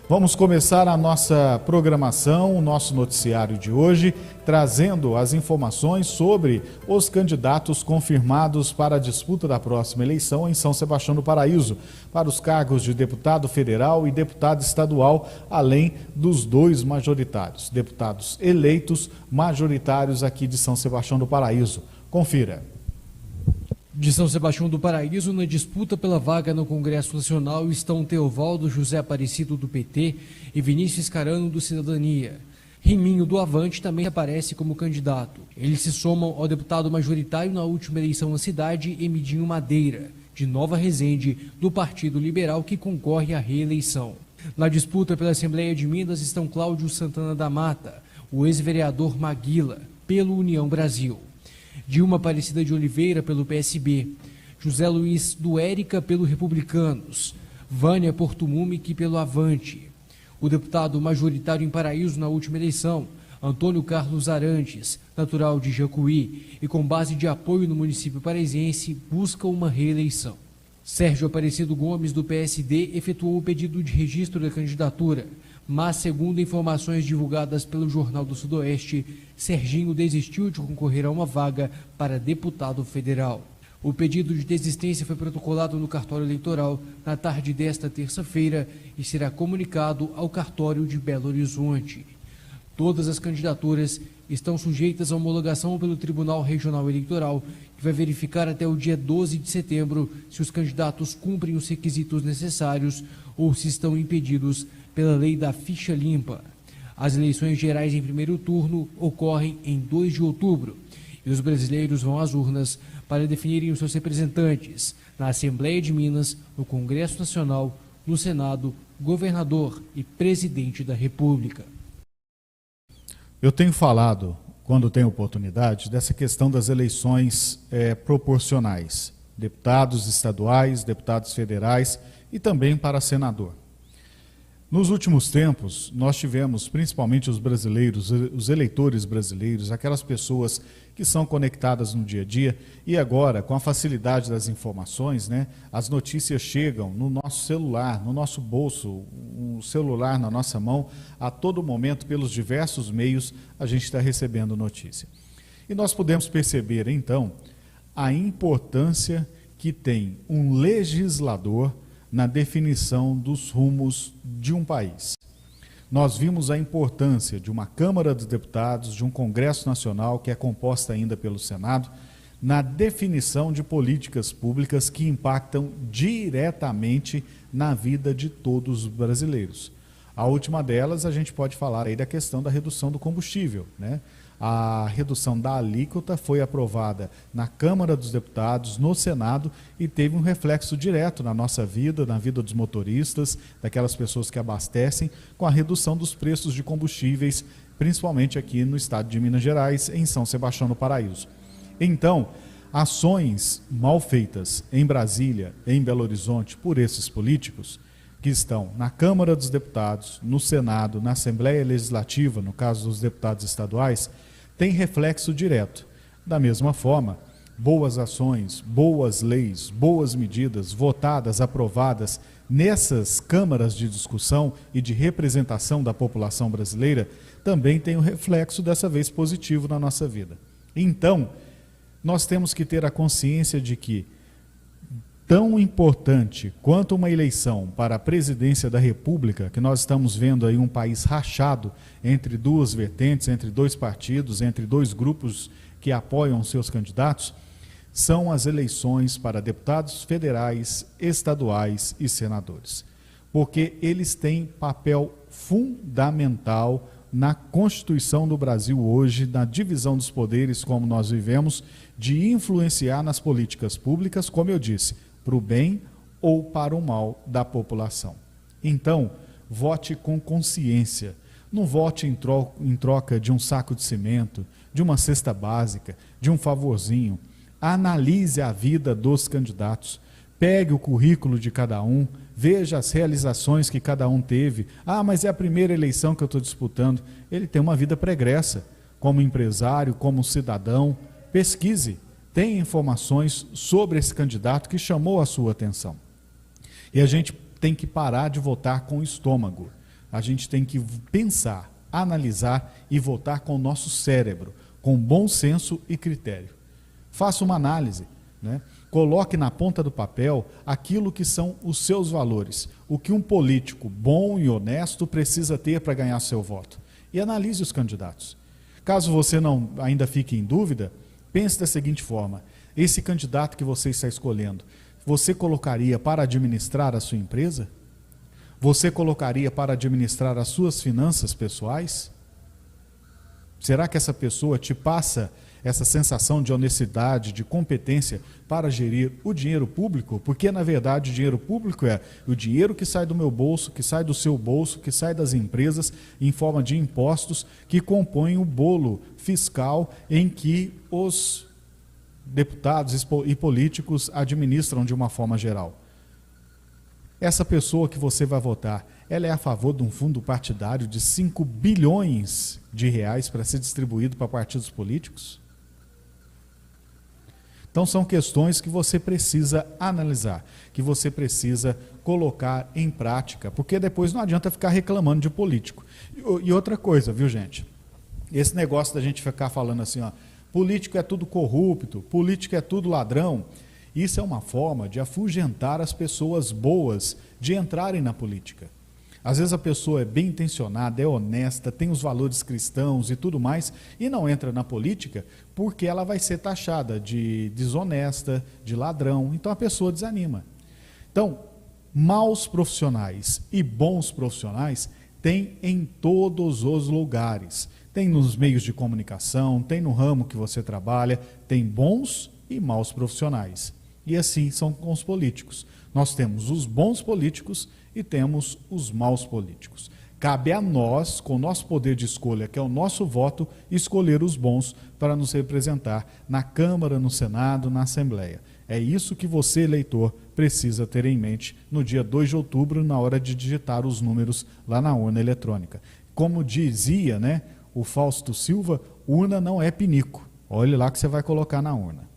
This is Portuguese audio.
Vamos começar a nossa programação, o nosso noticiário de hoje, trazendo as informações sobre os candidatos confirmados para a disputa da próxima eleição em São Sebastião do Paraíso, para os cargos de deputado federal e deputado estadual, além dos dois majoritários, deputados eleitos majoritários aqui de São Sebastião do Paraíso. Confira. De São Sebastião do Paraíso, na disputa pela vaga no Congresso Nacional, estão Teovaldo José Aparecido, do PT, e Vinícius Carano, do Cidadania. Riminho, do Avante, também aparece como candidato. Eles se somam ao deputado majoritário na última eleição na cidade, Emidinho Madeira, de Nova Resende, do Partido Liberal, que concorre à reeleição. Na disputa pela Assembleia de Minas estão Cláudio Santana da Mata, o ex-vereador Maguila, pelo União Brasil. Dilma Aparecida de Oliveira, pelo PSB, José Luiz do Érica, pelo Republicanos, Vânia Portumumic, pelo Avante. O deputado majoritário em Paraíso na última eleição, Antônio Carlos Arantes, natural de Jacuí e com base de apoio no município paraisense, busca uma reeleição. Sérgio Aparecido Gomes, do PSD, efetuou o pedido de registro da candidatura, mas, segundo informações divulgadas pelo Jornal do Sudoeste, Serginho desistiu de concorrer a uma vaga para deputado federal. O pedido de desistência foi protocolado no cartório eleitoral na tarde desta terça-feira e será comunicado ao cartório de Belo Horizonte. Todas as candidaturas estão sujeitas à homologação pelo Tribunal Regional Eleitoral, que vai verificar até o dia 12 de setembro se os candidatos cumprem os requisitos necessários ou se estão impedidos pela lei da ficha limpa. As eleições gerais em primeiro turno ocorrem em 2 de outubro e os brasileiros vão às urnas para definirem os seus representantes na Assembleia de Minas, no Congresso Nacional, no Senado, governador e presidente da República. Eu tenho falado, quando tenho oportunidade, dessa questão das eleições proporcionais, deputados estaduais, deputados federais e também para senador. Nos últimos tempos, nós tivemos, principalmente os brasileiros, os eleitores brasileiros, aquelas pessoas que são conectadas no dia a dia, e agora, com a facilidade das informações, as notícias chegam no nosso celular, no nosso bolso, um celular na nossa mão, a todo momento, pelos diversos meios, a gente está recebendo notícia. E nós podemos perceber, então, a importância que tem um legislador na definição dos rumos de um país. Nós vimos a importância de uma Câmara dos Deputados, de um Congresso Nacional, que é composta ainda pelo Senado, na definição de políticas públicas que impactam diretamente na vida de todos os brasileiros. A última delas, a gente pode falar aí da questão da redução do combustível, A redução da alíquota foi aprovada na Câmara dos Deputados, no Senado, e teve um reflexo direto na nossa vida, na vida dos motoristas, daquelas pessoas que abastecem, com a redução dos preços de combustíveis, principalmente aqui no estado de Minas Gerais, em São Sebastião do Paraíso. Então, ações mal feitas em Brasília, em Belo Horizonte, por esses políticos, que estão na Câmara dos Deputados, no Senado, na Assembleia Legislativa, no caso dos deputados estaduais, tem reflexo direto. Da mesma forma, boas ações, boas leis, boas medidas votadas, aprovadas nessas câmaras de discussão e de representação da população brasileira também tem um reflexo dessa vez positivo na nossa vida. Então, nós temos que ter a consciência de que tão importante quanto uma eleição para a presidência da República, que nós estamos vendo aí um país rachado entre duas vertentes, entre dois partidos, entre dois grupos que apoiam seus candidatos, são as eleições para deputados federais, estaduais e senadores. Porque eles têm papel fundamental na Constituição do Brasil hoje, na divisão dos poderes como nós vivemos, de influenciar nas políticas públicas, como eu disse, para o bem ou para o mal da população. Então, vote com consciência. Não vote em troca de um saco de cimento, de uma cesta básica, de um favorzinho. Analise a vida dos candidatos. Pegue o currículo de cada um, veja as realizações que cada um teve. Ah, mas é a primeira eleição que eu estou disputando. Ele tem uma vida pregressa, como empresário, como cidadão. Pesquise. Tem informações sobre esse candidato que chamou a sua atenção. E a gente tem que parar de votar com o estômago. A gente tem que pensar, analisar e votar com o nosso cérebro, com bom senso e critério. Faça uma análise, né? Coloque na ponta do papel aquilo que são os seus valores, o que um político bom e honesto precisa ter para ganhar seu voto. E analise os candidatos. Caso você não ainda fique em dúvida, pense da seguinte forma: esse candidato que você está escolhendo, você colocaria para administrar a sua empresa? Você colocaria para administrar as suas finanças pessoais? Será que essa pessoa te passa essa sensação de honestidade, de competência para gerir o dinheiro público? Porque, na verdade, o dinheiro público é o dinheiro que sai do meu bolso, que sai do seu bolso, que sai das empresas em forma de impostos que compõem o bolo fiscal em que os deputados e políticos administram de uma forma geral. Essa pessoa que você vai votar, ela é a favor de um fundo partidário de 5 bilhões de reais para ser distribuído para partidos políticos? Então são questões que você precisa analisar, que você precisa colocar em prática, porque depois não adianta ficar reclamando de político. E outra coisa, viu, gente? Esse negócio da gente ficar falando assim, ó, político é tudo corrupto, político é tudo ladrão, isso é uma forma de afugentar as pessoas boas de entrarem na política. Às vezes a pessoa é bem intencionada, é honesta, tem os valores cristãos e tudo mais, e não entra na política porque ela vai ser taxada de desonesta, de ladrão, então a pessoa desanima. Então, maus profissionais e bons profissionais tem em todos os lugares. Tem nos meios de comunicação, tem no ramo que você trabalha, tem bons e maus profissionais. E assim são com os políticos. Nós temos os bons políticos e temos os maus políticos. Cabe a nós, com o nosso poder de escolha, que é o nosso voto, escolher os bons para nos representar na Câmara, no Senado, na Assembleia. É isso que você, eleitor, precisa ter em mente no dia 2 de outubro, na hora de digitar os números lá na urna eletrônica. Como dizia, né, o Fausto Silva, urna não é pinico. Olhe lá que você vai colocar na urna.